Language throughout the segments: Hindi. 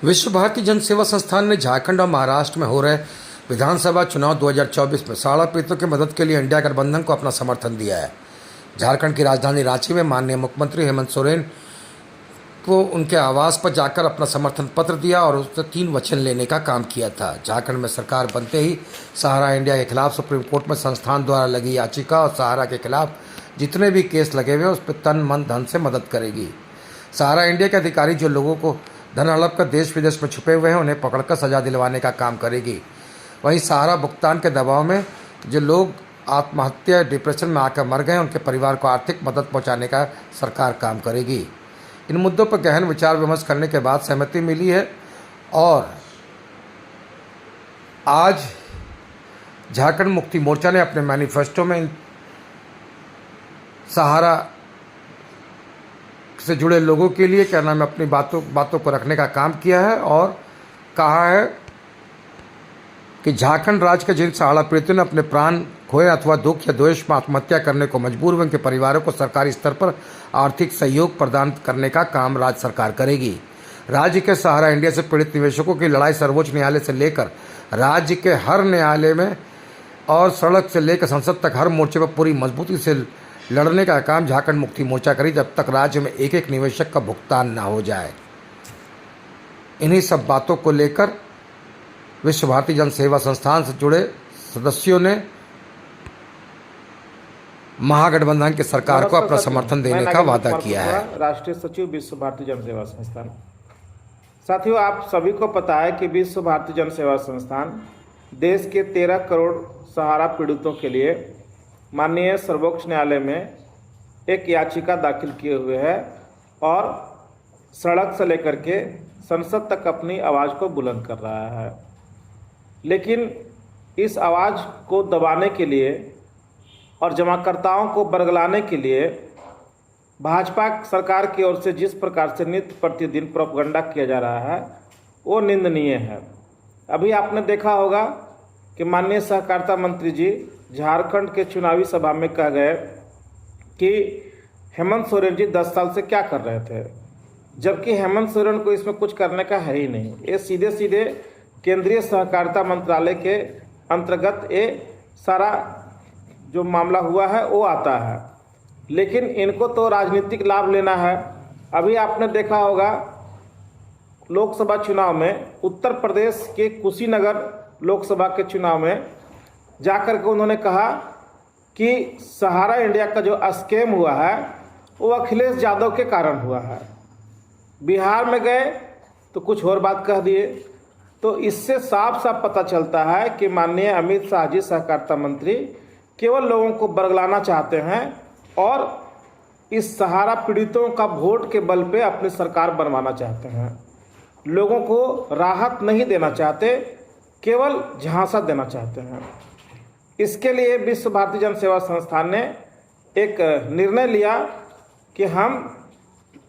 विश्व भारती जन सेवा संस्थान ने झारखंड और महाराष्ट्र में हो रहे विधानसभा चुनाव 2024 में साड़ा पीड़ितों की मदद के लिए इंडिया गठबंधन को अपना समर्थन दिया है। झारखंड की राजधानी रांची में माननीय मुख्यमंत्री हेमंत सोरेन को उनके आवास पर जाकर अपना समर्थन पत्र दिया और उससे 3 वचन लेने का काम किया था। झारखंड में सरकार बनते ही सहारा इंडिया के खिलाफ सुप्रीम कोर्ट में संस्थान द्वारा लगी याचिका और सहारा के खिलाफ जितने भी केस लगे हुए उस पर तन मन धन से मदद करेगी। सहारा इंडिया के अधिकारी जो लोगों को धन हड़प कर देश विदेश में छुपे हुए हैं उन्हें पकड़कर सजा दिलवाने का काम करेगी। वहीं सहारा भुगतान के दबाव में जो लोग आत्महत्या डिप्रेशन में आकर मर गए उनके परिवार को आर्थिक मदद पहुंचाने का सरकार काम करेगी। इन मुद्दों पर गहन विचार विमर्श करने के बाद सहमति मिली है और आज झारखंड मुक्ति मोर्चा ने अपने मैनिफेस्टो में सहारा से जुड़े लोगों के लिए क्या नाम है अपनी बातों को रखने का काम किया है और कहा है कि झारखंड राज्य के जिन सहारा पीड़ितों ने अपने प्राण खोए अथवा दुख या द्वेष में आत्महत्या करने को मजबूर हुए उनके परिवारों को सरकारी स्तर पर आर्थिक सहयोग प्रदान करने का काम राज्य सरकार करेगी। राज्य के सहारा इंडिया से पीड़ित निवेशकों की लड़ाई सर्वोच्च न्यायालय से लेकर राज्य के हर न्यायालय में और सड़क से लेकर संसद तक हर मोर्चे पर पूरी मजबूती से लड़ने का काम झारखंड मुक्ति मोर्चा करी जब तक राज्य में एक एक निवेशक का भुगतान न हो जाए। इन्हीं सब बातों को लेकर विश्व भारती जन सेवा संस्थान से जुड़े सदस्यों ने महागठबंधन की सरकार को अपना समर्थन देने का वादा किया है। राष्ट्रीय सचिव विश्व भारती जन सेवा संस्थान। साथियों, आप सभी को पता है कि विश्व भारती जन सेवा संस्थान देश के 13 करोड़ सहारा पीड़ितों के लिए माननीय सर्वोच्च न्यायालय में एक याचिका दाखिल किए हुए है और सड़क से लेकर के संसद तक अपनी आवाज़ को बुलंद कर रहा है। लेकिन इस आवाज़ को दबाने के लिए और जमाकर्ताओं को बरगलाने के लिए भाजपा सरकार की ओर से जिस प्रकार से नित्य प्रतिदिन प्रोपगंडा किया जा रहा है वो निंदनीय है। अभी आपने देखा होगा कि माननीय सहकारिता मंत्री जी झारखंड के चुनावी सभा में कह गए कि हेमंत सोरेन जी 10 साल से क्या कर रहे थे, जबकि हेमंत सोरेन को इसमें कुछ करने का है ही नहीं। ये सीधे सीधे केंद्रीय सहकारिता मंत्रालय के अंतर्गत ये सारा जो मामला हुआ है वो आता है, लेकिन इनको तो राजनीतिक लाभ लेना है। अभी आपने देखा होगा लोकसभा चुनाव में उत्तर प्रदेश के कुशीनगर लोकसभा के चुनाव में जाकर के उन्होंने कहा कि सहारा इंडिया का जो स्कैम हुआ है वो अखिलेश यादव के कारण हुआ है। बिहार में गए तो कुछ और बात कह दिए। तो इससे साफ साफ पता चलता है कि माननीय अमित शाह जी सहकारिता मंत्री केवल लोगों को बरगलाना चाहते हैं और इस सहारा पीड़ितों का वोट के बल पे अपनी सरकार बनवाना चाहते हैं। लोगों को राहत नहीं देना चाहते, केवल झांसा देना चाहते हैं। इसके लिए विश्व भारती जन सेवा संस्थान ने एक निर्णय लिया कि हम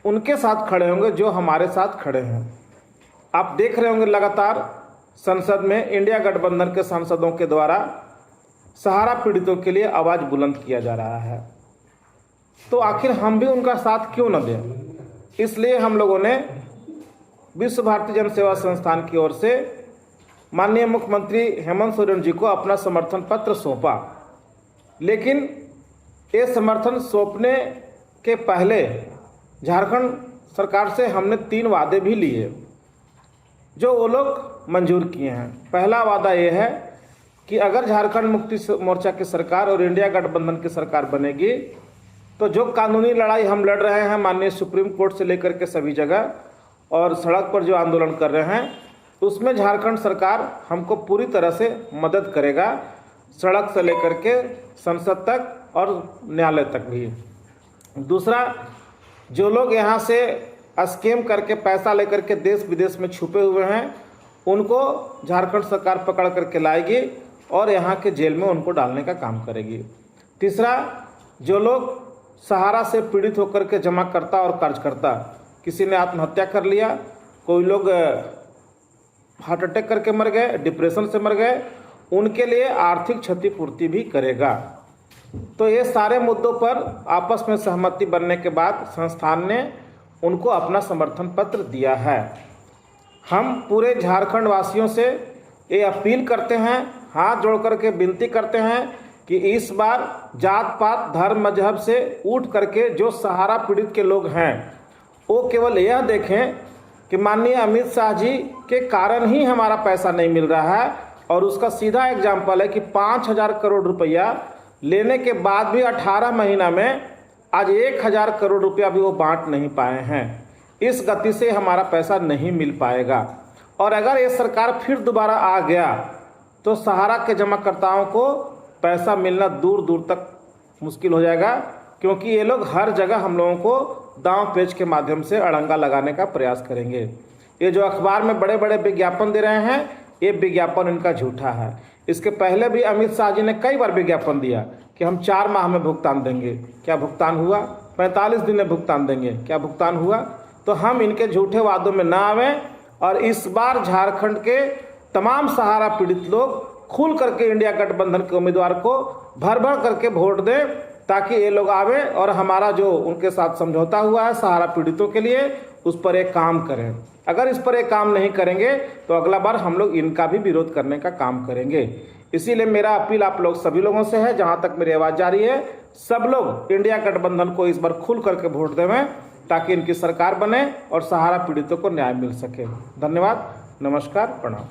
उनके साथ खड़े होंगे जो हमारे साथ खड़े हैं। आप देख रहे होंगे लगातार संसद में इंडिया गठबंधन के सांसदों के द्वारा सहारा पीड़ितों के लिए आवाज़ बुलंद किया जा रहा है। तो आखिर हम भी उनका साथ क्यों न दें। इसलिए हम लोगों ने विश्व भारती जन सेवा संस्थान की ओर से माननीय मुख्यमंत्री हेमंत सोरेन जी को अपना समर्थन पत्र सौंपा। लेकिन ये समर्थन सौंपने के पहले झारखंड सरकार से हमने 3 वादे भी लिए जो वो लोग मंजूर किए हैं। पहला वादा ये है कि अगर झारखंड मुक्ति मोर्चा की सरकार और इंडिया गठबंधन की सरकार बनेगी तो जो कानूनी लड़ाई हम लड़ रहे हैं माननीय सुप्रीम कोर्ट से लेकर के सभी जगह और सड़क पर जो आंदोलन कर रहे हैं उसमें झारखंड सरकार हमको पूरी तरह से मदद करेगा, सड़क से लेकर के संसद तक और न्यायालय तक भी। दूसरा, जो लोग यहाँ से स्कैम करके पैसा लेकर के देश विदेश में छुपे हुए हैं उनको झारखंड सरकार पकड़ करके लाएगी और यहाँ के जेल में उनको डालने का काम करेगी। तीसरा, जो लोग सहारा से पीड़ित होकर के जमाकर्ता और कर्जकर्ता, किसी ने आत्महत्या कर लिया, कोई लोग हार्ट अटैक करके मर गए, डिप्रेशन से मर गए, उनके लिए आर्थिक क्षतिपूर्ति भी करेगा। तो ये सारे मुद्दों पर आपस में सहमति बनने के बाद संस्थान ने उनको अपना समर्थन पत्र दिया है। हम पूरे झारखंड वासियों से ये अपील करते हैं, हाथ जोड़ करके विनती करते हैं कि इस बार जात पात धर्म मजहब से उठ करके जो सहारा पीड़ित के लोग हैं वो केवल यह देखें कि माननीय अमित शाह जी के कारण ही हमारा पैसा नहीं मिल रहा है। और उसका सीधा एग्जाम्पल है कि 5,000 करोड़ रुपया लेने के बाद भी 18 महीना में आज 1,000 करोड़ रुपया भी वो बांट नहीं पाए हैं। इस गति से हमारा पैसा नहीं मिल पाएगा। और अगर ये सरकार फिर दोबारा आ गया तो सहारा के जमाकर्ताओं को पैसा मिलना दूर दूर तक मुश्किल हो जाएगा, क्योंकि ये लोग हर जगह हम लोगों को दांव पेच के माध्यम से अड़ंगा लगाने का प्रयास करेंगे। ये जो अखबार में बड़े बड़े विज्ञापन दे रहे हैं, ये विज्ञापन इनका झूठा है। इसके पहले भी अमित शाह जी ने कई बार विज्ञापन दिया कि हम 4 माह में भुगतान देंगे। क्या भुगतान हुआ? 45 दिन में भुगतान देंगे। क्या भुगतान हुआ? तो हम इनके झूठे वादों में ना आवें और इस बार झारखंड के तमाम सहारा पीड़ित लोग खुल करके इंडिया गठबंधन के उम्मीदवार को भर भर करके वोट दें, ताकि ये लोग आवे और हमारा जो उनके साथ समझौता हुआ है सहारा पीड़ितों के लिए उस पर एक काम करें। अगर इस पर एक काम नहीं करेंगे तो अगला बार हम लोग इनका भी विरोध करने का काम करेंगे। इसीलिए मेरा अपील आप लोग सभी लोगों से है, जहां तक मेरी आवाज़ जारी है, सब लोग इंडिया गठबंधन को इस बार खुल करके वोट देवें ताकि इनकी सरकार बने और सहारा पीड़ितों को न्याय मिल सके। धन्यवाद, नमस्कार, प्रणाम।